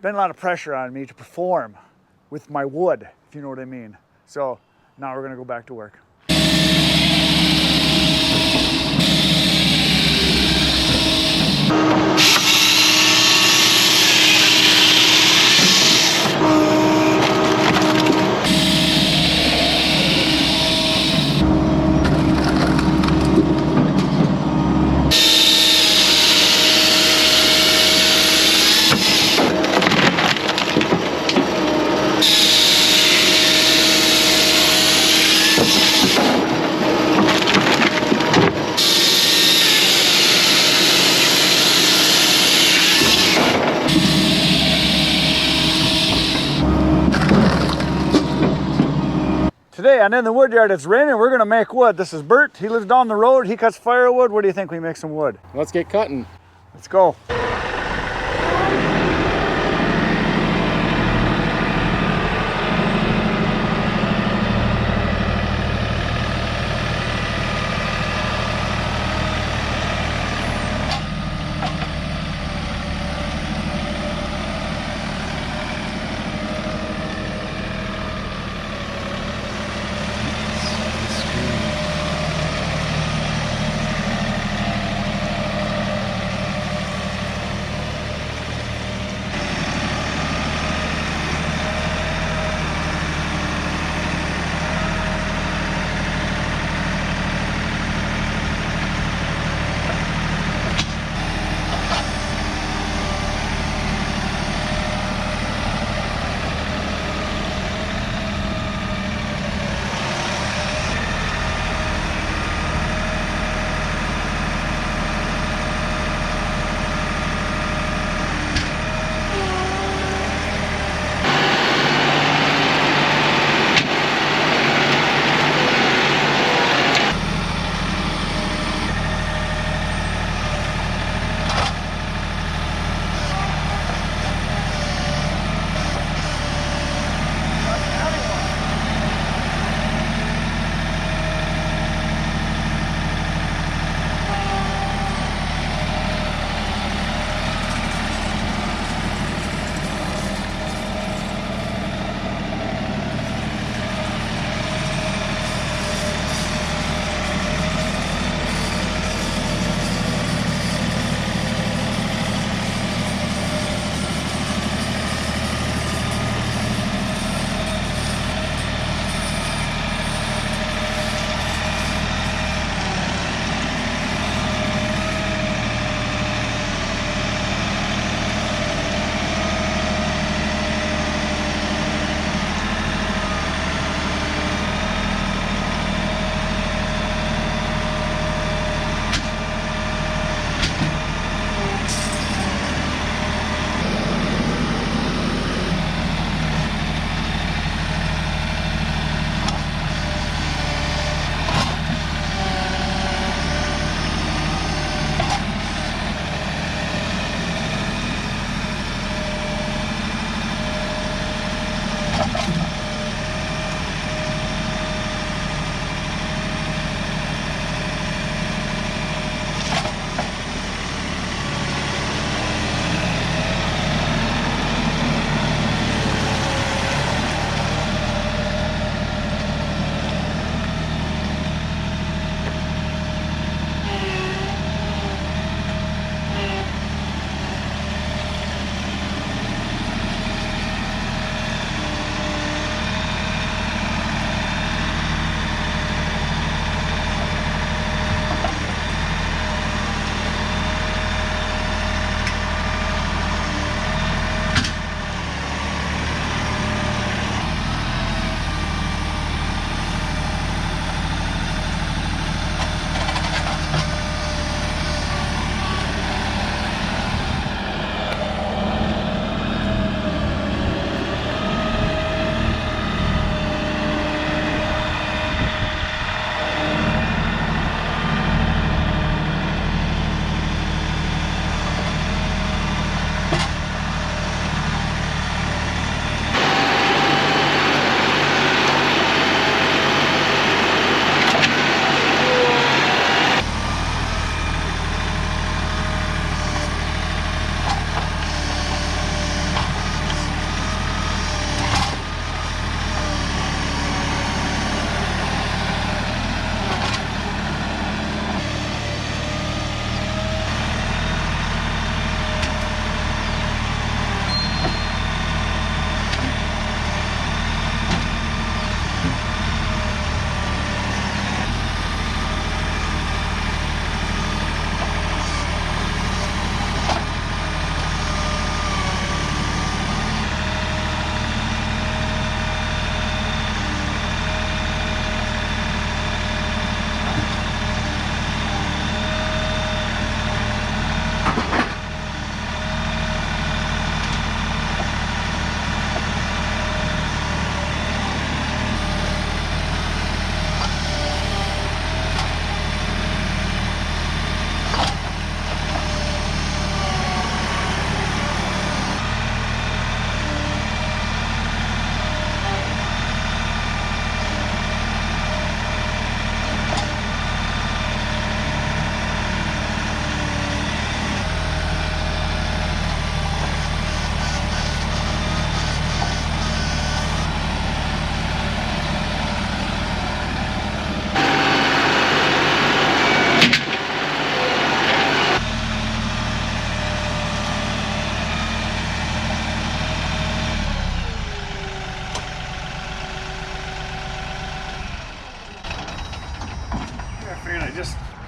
been a lot of pressure on me to perform with my wood, if you know what I mean. So now we're gonna go back to work. Today I'm in the wood yard, it's raining, we're gonna make wood. This is Bert, he lives down the road, he cuts firewood. What do you think we make some wood? Let's get cutting. Let's go.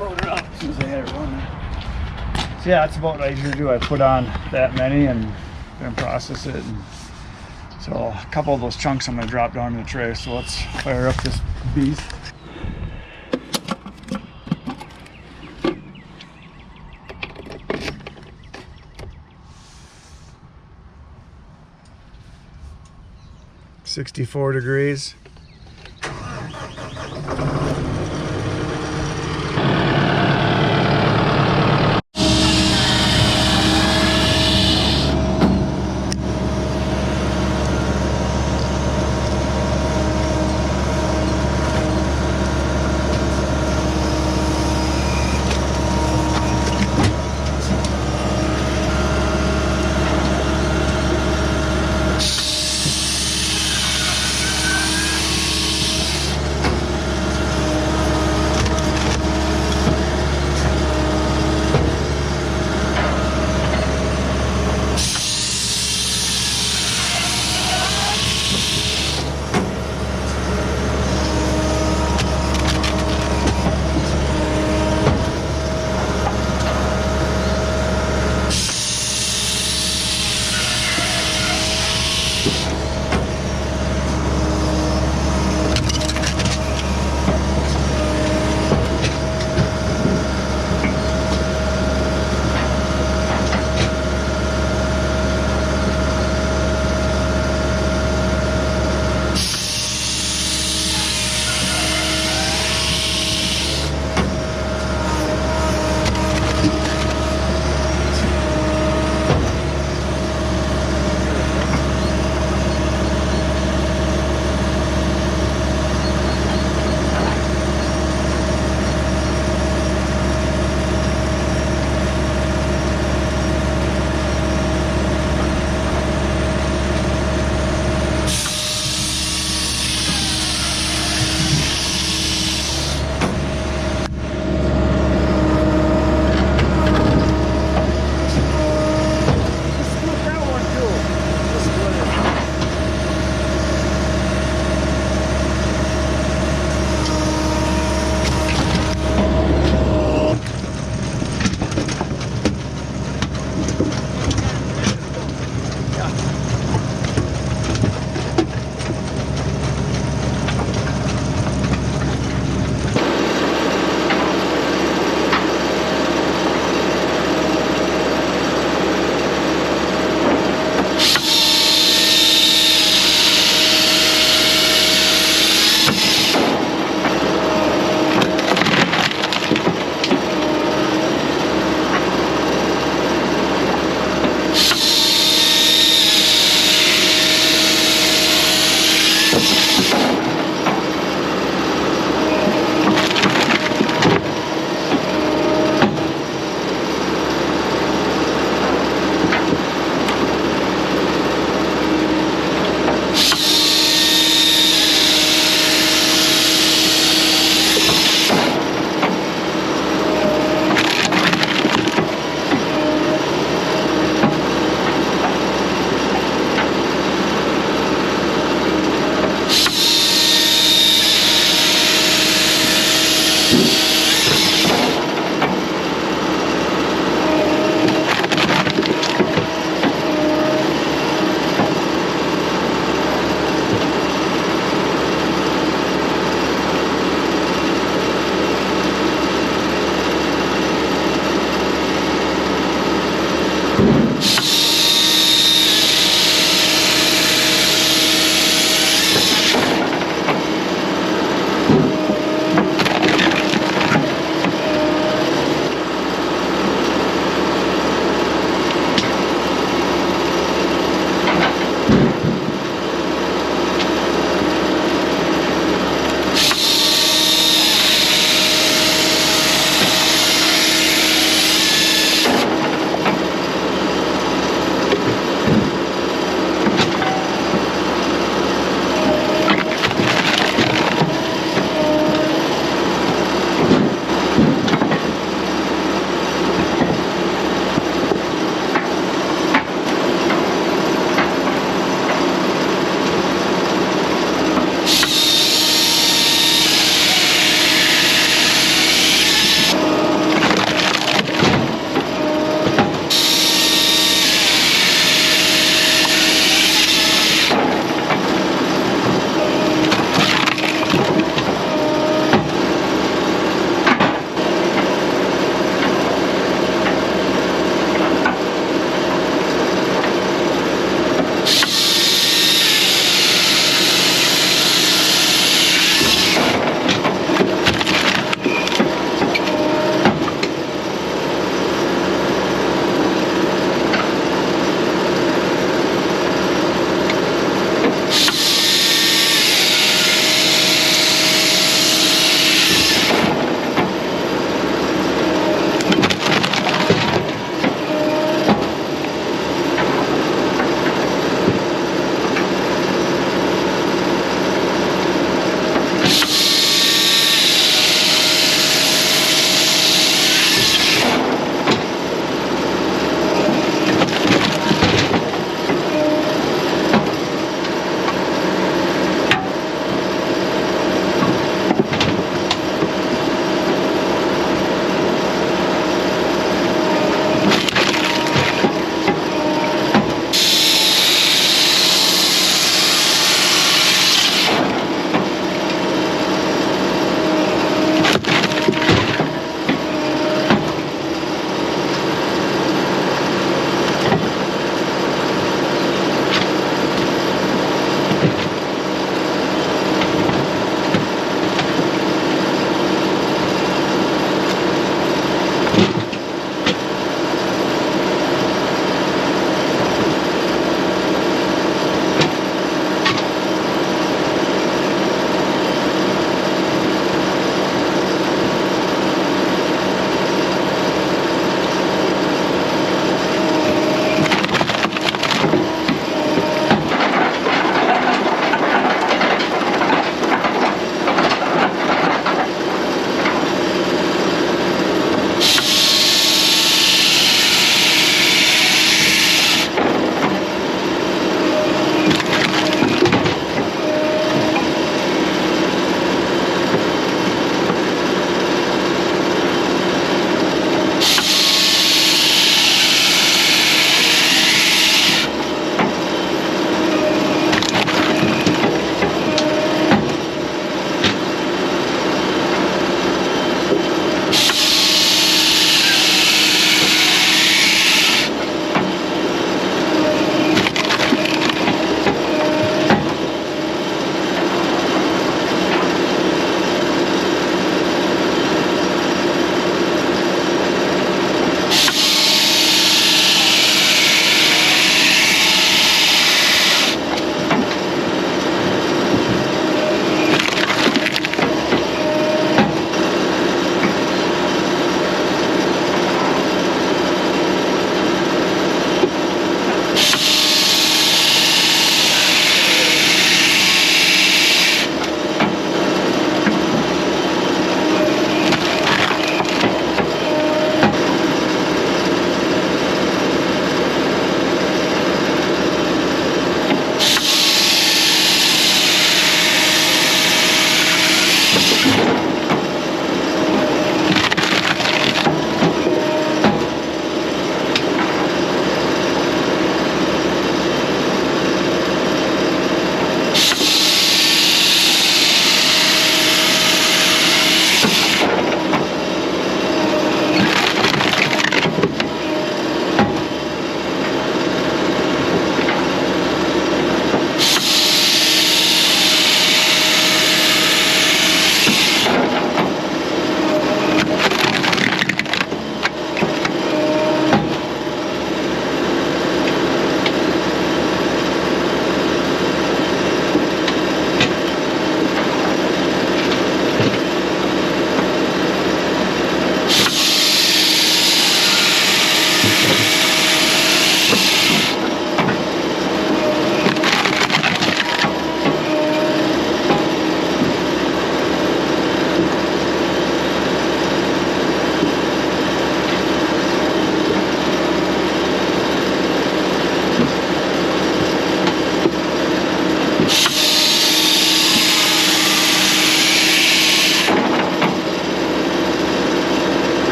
load her up as soon as I had it running. So yeah, that's about what I usually do. I put on that many and then process it. And so a couple of those chunks I'm going to drop down in the tray. So let's fire up this beast. $64 degrees.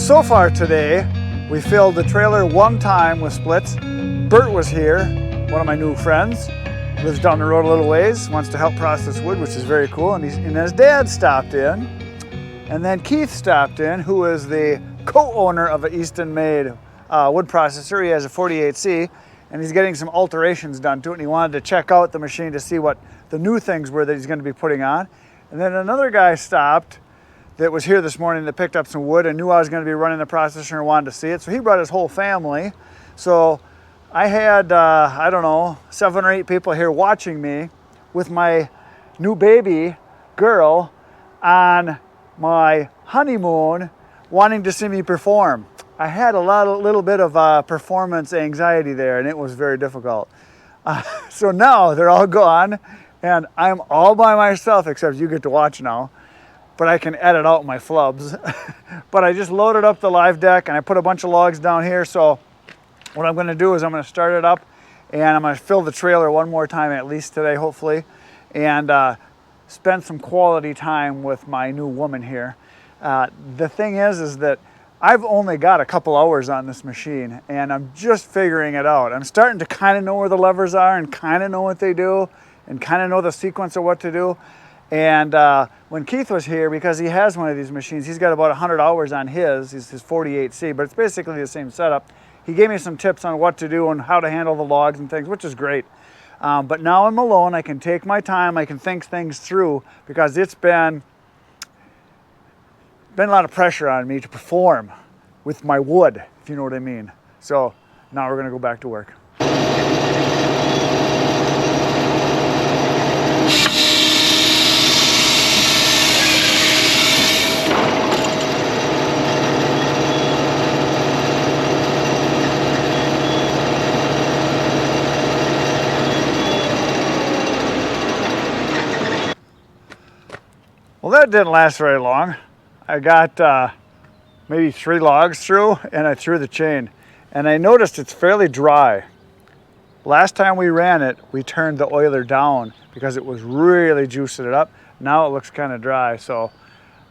So far today, we filled the trailer one time with splits. Bert was here, one of my new friends, lives down the road a little ways, wants to help process wood, which is very cool, and his dad stopped in. And then Keith stopped in, who is the co-owner of an Eastonmade wood processor. He has a 48C, and he's getting some alterations done to it, and he wanted to check out the machine to see what the new things were that he's going to be putting on. And then another guy stopped that was here this morning that picked up some wood and knew I was going to be running the processor and wanted to see it. So he brought his whole family. So I had, I don't know, 7 or 8 people here watching me with my new baby girl on my honeymoon wanting to see me perform. I had a little bit of performance anxiety there, and it was very difficult. So now they're all gone and I'm all by myself, except you get to watch now. But I can edit out my flubs. But I just loaded up the live deck and I put a bunch of logs down here. So what I'm going to do is I'm going to start it up and I'm going to fill the trailer one more time at least today, hopefully, and spend some quality time with my new woman here. The thing is that I've only got a couple hours on this machine and I'm just figuring it out. I'm starting to kind of know where the levers are and kind of know what they do and kind of know the sequence of what to do. And when Keith was here, because he has one of these machines, he's got about 100 hours on his 48C, but it's basically the same setup. He gave me some tips on what to do and how to handle the logs and things, which is great. But now I'm alone, I can take my time, I can think things through, because it's been a lot of pressure on me to perform with my wood, if you know what I mean. So now we're gonna go back to work. Well, that didn't last very long. I got maybe 3 logs through and I threw the chain. And I noticed it's fairly dry. Last time we ran it, we turned the oiler down because it was really juicing it up. Now it looks kind of dry. So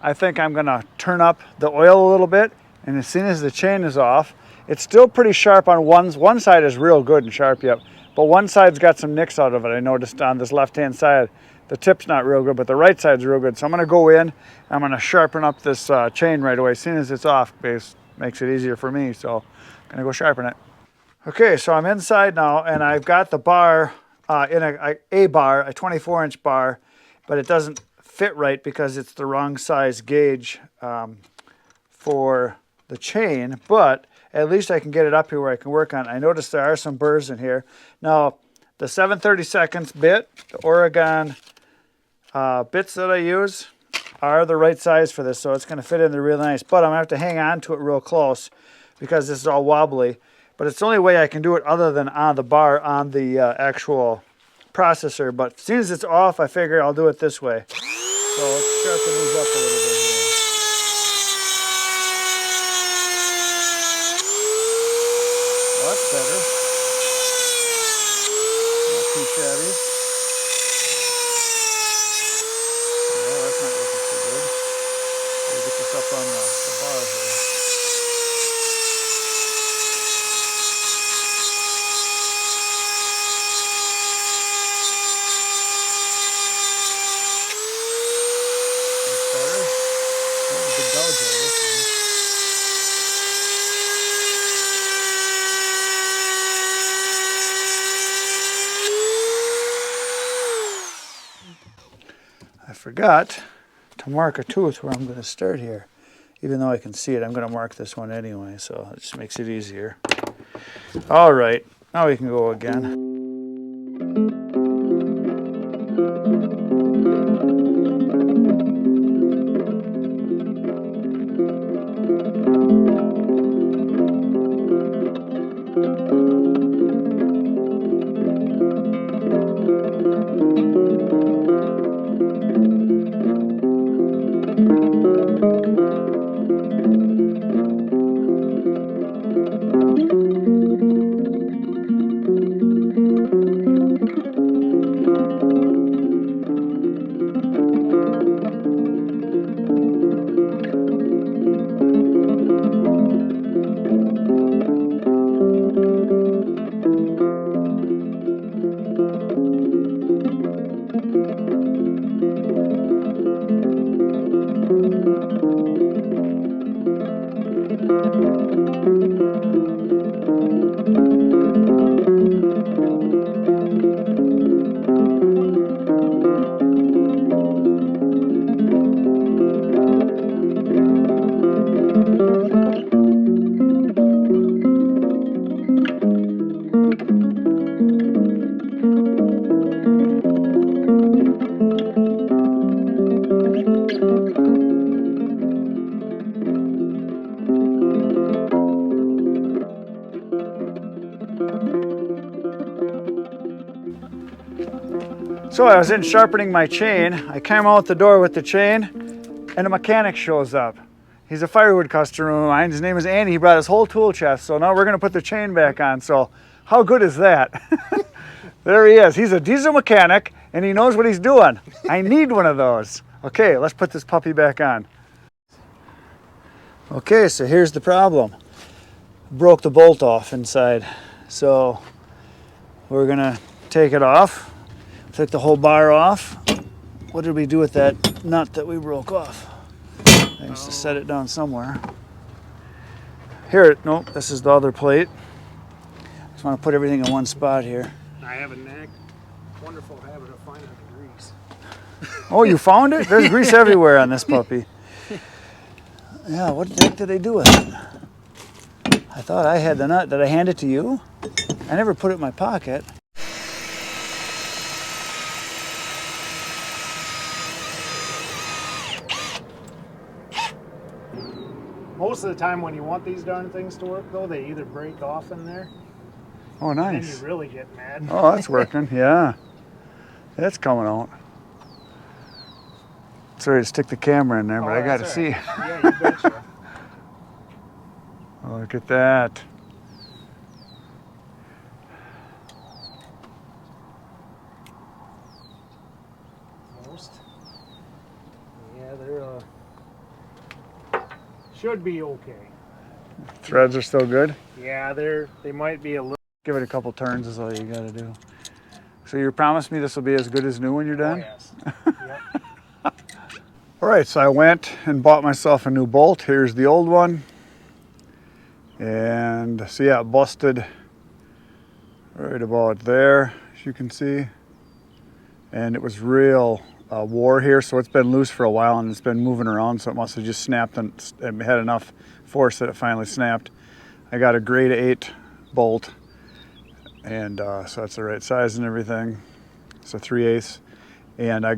I think I'm gonna turn up the oil a little bit, and as soon as the chain is off, it's still pretty sharp on one side is real good and sharp yet, but one side's got some nicks out of it. I noticed on this left-hand side. The tip's not real good, but the right side's real good. So I'm gonna go in, I'm gonna sharpen up this chain right away. As soon as it's off, makes it easier for me. So I'm gonna go sharpen it. Okay, so I'm inside now and I've got the bar in a bar, a 24-inch bar, but it doesn't fit right because it's the wrong size gauge for the chain, but at least I can get it up here where I can work on it. I noticed there are some burrs in here. Now, the 7/32 bit, the Oregon bits that I use are the right size for this, so it's going to fit in there really nice. But I'm going to have to hang on to it real close because this is all wobbly. But it's the only way I can do it other than on the bar on the actual processor. But as soon as it's off, I figure I'll do it this way. So let's sharpen these up a little bit here. Well, that's better. Not too shabby. Get this up on the bar here. That's better. That's a big gouge out of this one. I forgot to mark a tooth where I'm going to start here. Even though I can see it, I'm going to mark this one anyway, so it just makes it easier. All right, now we can go again. So I was in sharpening my chain. I came out the door with the chain and a mechanic shows up. He's a Firewood customer of mine. His name is Andy. He brought his whole tool chest. So now we're gonna put the chain back on. So how good is that? There he is. He's a diesel mechanic and he knows what he's doing. I need one of those. Okay, let's put this puppy back on. Okay, so here's the problem. Broke the bolt off inside. So we're gonna take it off. Took the whole bar off. What did we do with that nut that we broke off? I used to set it down somewhere. Here, nope, this is the other plate. Just want to put everything in one spot here. I have a wonderful habit of finding the grease. Oh, you found it? There's grease everywhere on this puppy. Yeah, what the heck did they do with it? I thought I had the nut. Did I hand it to you? I never put it in my pocket. Most of the time when you want these darn things to work, though, they either break off in there. Oh, nice. And then you really get mad. Oh, that's working. Yeah. That's coming out. Sorry to stick the camera in there, but I got to see. Yeah, you betcha. Oh, look at that. Most. Yeah, they're should be okay. Threads are still good? Yeah, they might be a little. Give it a couple turns is all you got to do. So you promised me this will be as good as new when you're done? Oh, yes. Yep. All right, so I went and bought myself a new bolt. Here's the old one. And so yeah, it busted right about there, as you can see. And it was real war here, so it's been loose for a while and it's been moving around, so it must have just snapped and it had enough force that it finally snapped. I got a grade 8 bolt, and so that's the right size and everything. It's a 3/8, and I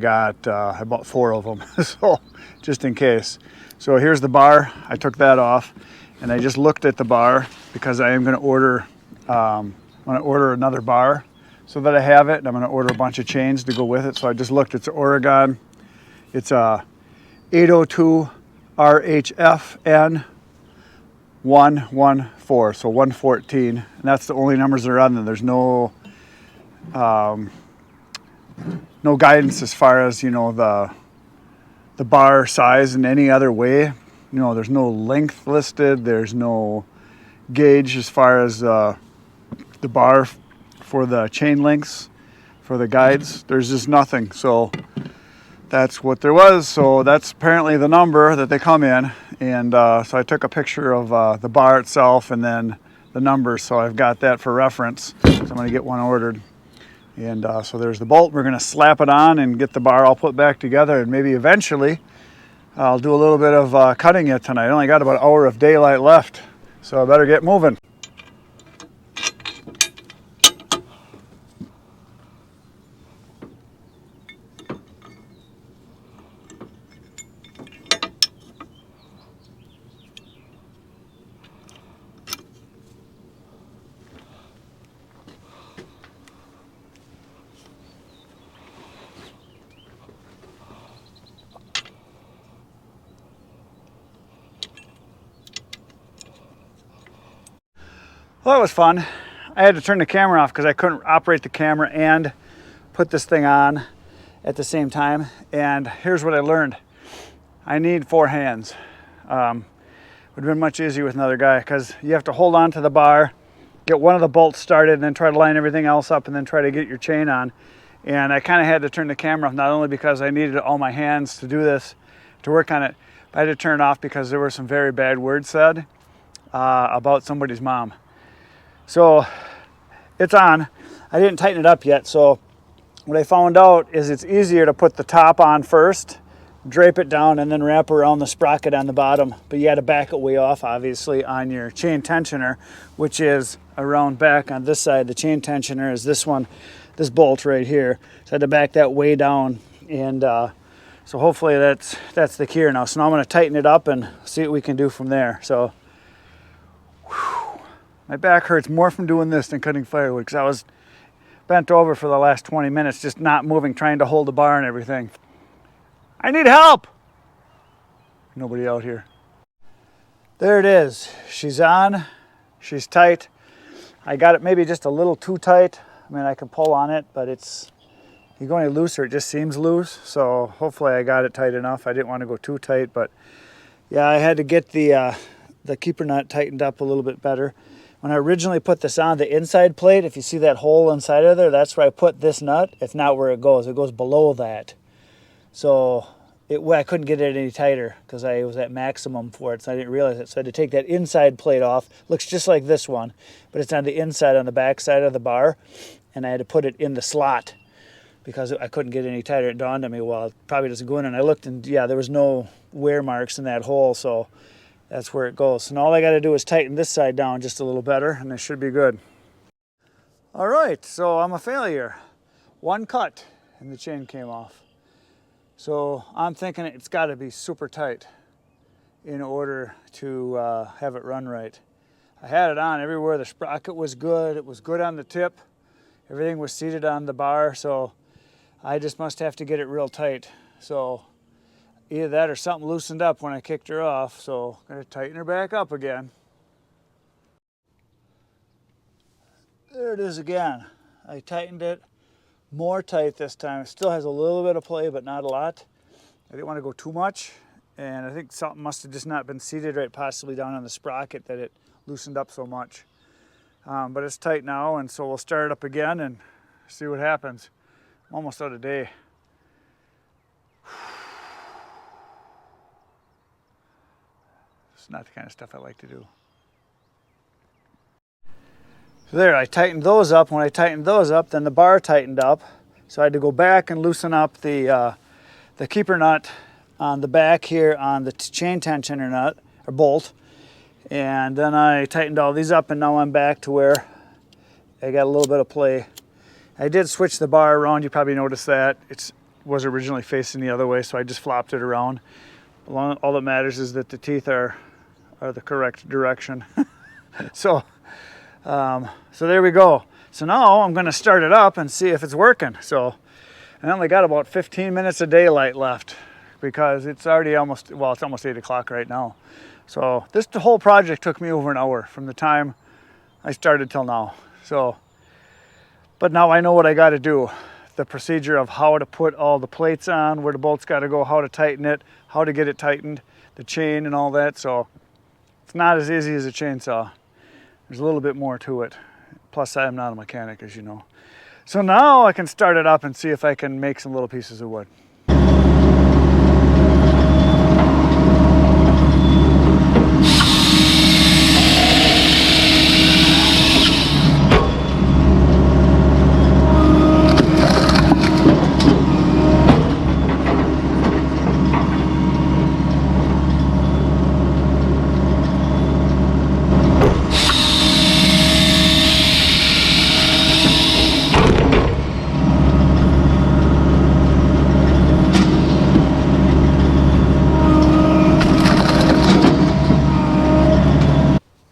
bought 4 of them, so just in case. So here's the bar. I took that off, and I just looked at the bar because I am going to order. I'm going to order another bar so that I have it, and I'm going to order a bunch of chains to go with it. So I just looked. It's Oregon. It's a 802 RHFN 114, so 114, and that's the only numbers that are on there. There's no no guidance as far as, you know, the bar size in any other way. You know, there's no length listed. There's no gauge as far as the bar for the chain lengths for the guides. There's just nothing. So that's what there was. So that's apparently the number that they come in. And so I took a picture of the bar itself and then the numbers. So I've got that for reference. So I'm going to get one ordered. And so there's the bolt. We're going to slap it on and get the bar all put back together. And maybe eventually I'll do a little bit of cutting it tonight. I only got about an hour of daylight left. So I better get moving. Well, that was fun. I had to turn the camera off because I couldn't operate the camera and put this thing on at the same time. And here's what I learned. I need 4 hands. Would have been much easier with another guy because you have to hold on to the bar, get one of the bolts started, and then try to line everything else up and then try to get your chain on. And I kind of had to turn the camera off, not only because I needed all my hands to do this, to work on it, but I had to turn it off because there were some very bad words said. about somebody's mom. So it's on. I didn't tighten it up yet, so what I found out is it's easier to put the top on first, drape it down, and then wrap around the sprocket on the bottom. But you got to back it way off, obviously, on your chain tensioner, which is around back on this side. The chain tensioner is this one, this bolt right here. So I had to back that way down, and so hopefully that's the cure now. So now I'm going to tighten it up and see what we can do from there. So whew, my back hurts more from doing this than cutting firewood, because I was bent over for the last 20 minutes, just not moving, trying to hold the bar and everything. I need help. Nobody out here. There it is. She's on. She's tight. I got it maybe just a little too tight. I mean, I can pull on it, but you go any looser, it just seems loose. So hopefully I got it tight enough. I didn't want to go too tight, but yeah, I had to get the keeper nut tightened up a little bit better. When I originally put this on, the inside plate, if you see that hole inside of there, that's where I put this nut. It's not where it goes. It goes below that. So I couldn't get it any tighter because I was at maximum for it, so I didn't realize it. So I had to take that inside plate off. Looks just like this one, but it's on the inside, on the back side of the bar, and I had to put it in the slot because I couldn't get any tighter. It dawned on me, well, it probably doesn't go in, and I looked, and yeah, there was no wear marks in that hole, so that's where it goes. So now all I got to do is tighten this side down just a little better, and it should be good. All right, so I'm a failure. One cut, and the chain came off. So I'm thinking it's got to be super tight in order to have it run right. I had it on everywhere. The sprocket was good. It was good on the tip. Everything was seated on the bar, so I just must have to get it real tight. So either that or something loosened up when I kicked her off, so I'm going to tighten her back up again. There it is again. I tightened it more tight this time. It still has a little bit of play, but not a lot. I didn't want to go too much, and I think something must have just not been seated right, possibly down on the sprocket, that it loosened up so much. But it's tight now, and so we'll start it up again and see what happens. I'm almost out of day. It's not the kind of stuff I like to do. So there, I tightened those up. When I tightened those up, then the bar tightened up. So I had to go back and loosen up the keeper nut on the back here on the chain tensioner nut, or bolt. And then I tightened all these up, and now I'm back to where I got a little bit of play. I did switch the bar around. You probably noticed that. It was originally facing the other way, so I just flopped it around. All that matters is that the teeth are the correct direction. So there we go. So now I'm going to start it up and see if it's working. So I only got about 15 minutes of daylight left because it's already almost 8 o'clock right now. So the whole project took me over an hour from the time I started till now. So, but now I know what I got to do. The procedure of how to put all the plates on, where the bolts got to go, how to tighten it, how to get it tightened, the chain and all that. So it's not as easy as a chainsaw. There's a little bit more to it. Plus, I'm not a mechanic, as you know. So now I can start it up and see if I can make some little pieces of wood.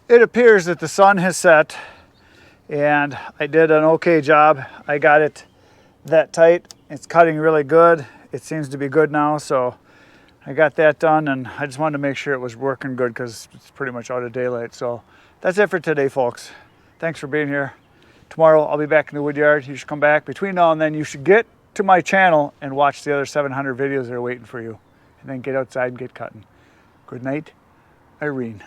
It appears that the sun has set, and I did an okay job. I got it that tight. It's cutting really good. It seems to be good now, so I got that done, and I just wanted to make sure it was working good because it's pretty much out of daylight. So that's it for today, folks. Thanks for being here. Tomorrow I'll be back in the Woodyard. You should come back. Between now and then, you should get to my channel and watch the other 700 videos that are waiting for you, and then get outside and get cutting. Good night, Irene.